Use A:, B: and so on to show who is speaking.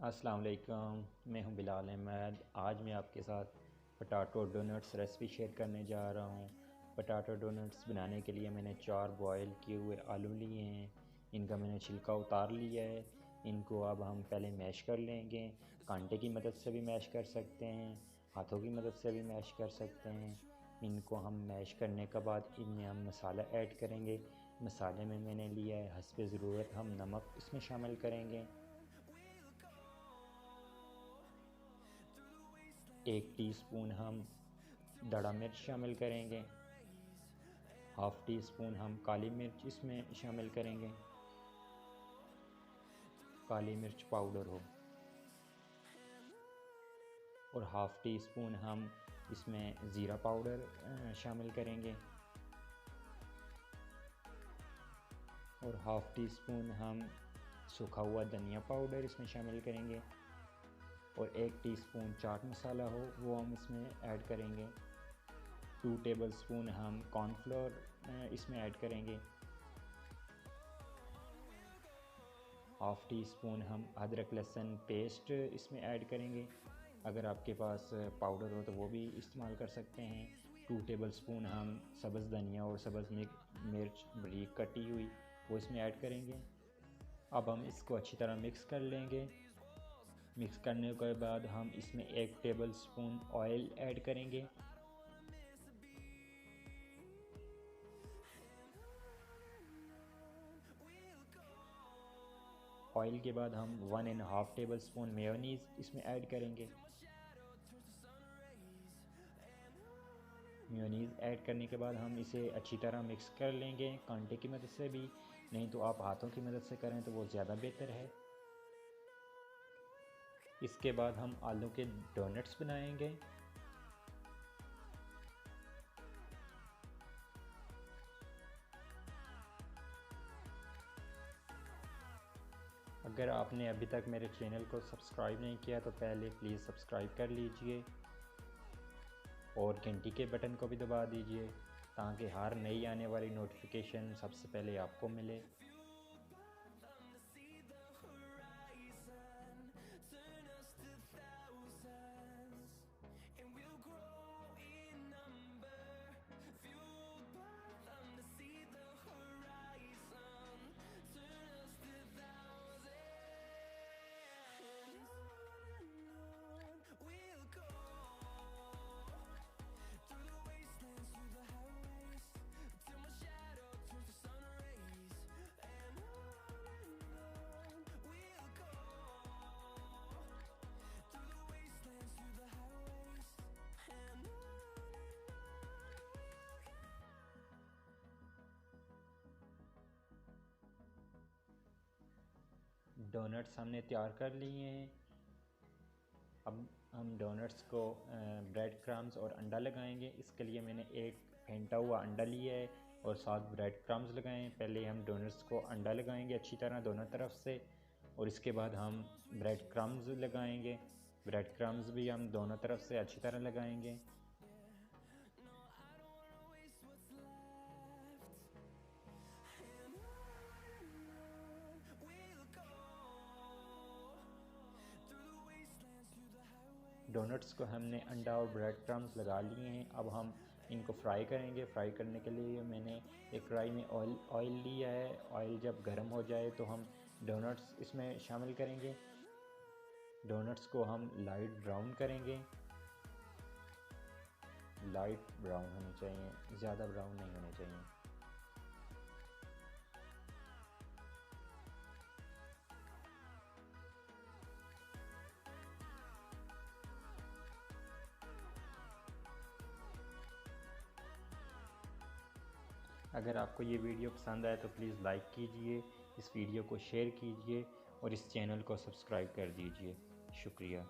A: अस्सलाम वालेकुम, मैं हूं बिलाल अहमद। आज मैं आपके साथ पटाटो डोनट्स रेसिपी शेयर करने जा रहा हूं। पटाटो डोनट्स बनाने के लिए मैंने 4 बॉयल किए हुए आलू लिए हैं। इनका मैंने छिलका उतार लिया है। इनको अब हम पहले मैश कर लेंगे। कांटे की मदद से भी मैश कर सकते हैं, हाथों की मदद से भी मैश कर सकते हैं। इनको हम मैश करने के बाद इनमें हम मसाला ऐड करेंगे। मसाले में मैंने लिया है हस्बे ज़रूरत हम नमक इसमें शामिल करेंगे। 1 टीस्पून हम दड़ा मिर्च शामिल करेंगे। हाफ़ टी स्पून हम काली मिर्च इसमें शामिल करेंगे, काली मिर्च पाउडर हो। और हाफ़ टी स्पून हम इसमें ज़ीरा पाउडर शामिल करेंगे। और हाफ़ टी स्पून हम सूखा हुआ धनिया पाउडर इसमें शामिल करेंगे। और 1 टीस्पून चाट मसाला हो वो हम इसमें ऐड करेंगे। 2 टेबलस्पून हम कॉर्नफ्लोर इसमें ऐड करेंगे। हाफ़ टी स्पून हम अदरक लहसुन पेस्ट इसमें ऐड करेंगे। अगर आपके पास पाउडर हो तो वो भी इस्तेमाल कर सकते हैं। 2 टेबलस्पून हम सब्ज़ धनिया और सब्ज़ मिर्च बारीक कटी हुई वो इसमें ऐड करेंगे। अब हम इसको अच्छी तरह मिक्स कर लेंगे। मिक्स करने के बाद हम इसमें 1 टेबलस्पून ऑयल ऐड करेंगे। ऑयल के बाद हम 1.5 टेबलस्पून मेयोनीज़ इसमें ऐड करेंगे। मेयोनीज़ ऐड करने के बाद हम इसे अच्छी तरह मिक्स कर लेंगे, कांटे की मदद से भी, नहीं तो आप हाथों की मदद से करें तो वो ज़्यादा बेहतर है। इसके बाद हम आलू के डोनट्स बनाएंगे। अगर आपने अभी तक मेरे चैनल को सब्सक्राइब नहीं किया तो पहले प्लीज़ सब्सक्राइब कर लीजिए और घंटी के बटन को भी दबा दीजिए ताकि हर नई आने वाली नोटिफिकेशन सबसे पहले आपको मिले। डोनट्स हमने तैयार कर लिए हैं। अब हम डोनट्स को ब्रेड क्रम्स और अंडा लगाएंगे। इसके लिए मैंने एक फेंटा हुआ अंडा लिया है और 7 ब्रेड क्रम्स लगाए हैं। पहले हम डोनट्स को अंडा लगाएंगे अच्छी तरह दोनों तरफ से, और इसके बाद हम ब्रेड क्रम्स लगाएंगे। ब्रेड क्रम्स भी हम दोनों तरफ से अच्छी तरह लगाएंगे। डोनट्स को हमने अंडा और ब्रेड क्रम्स लगा लिए हैं। अब हम इनको फ्राई करेंगे। फ्राई करने के लिए मैंने एक कढ़ाई में ऑयल लिया है। ऑयल जब गर्म हो जाए तो हम डोनट्स इसमें शामिल करेंगे। डोनट्स को हम लाइट ब्राउन करेंगे। लाइट ब्राउन होने चाहिए, ज़्यादा ब्राउन नहीं होने चाहिए। अगर आपको ये वीडियो पसंद आए तो प्लीज़ लाइक कीजिए, इस वीडियो को शेयर कीजिए और इस चैनल को सब्सक्राइब कर दीजिए। शुक्रिया।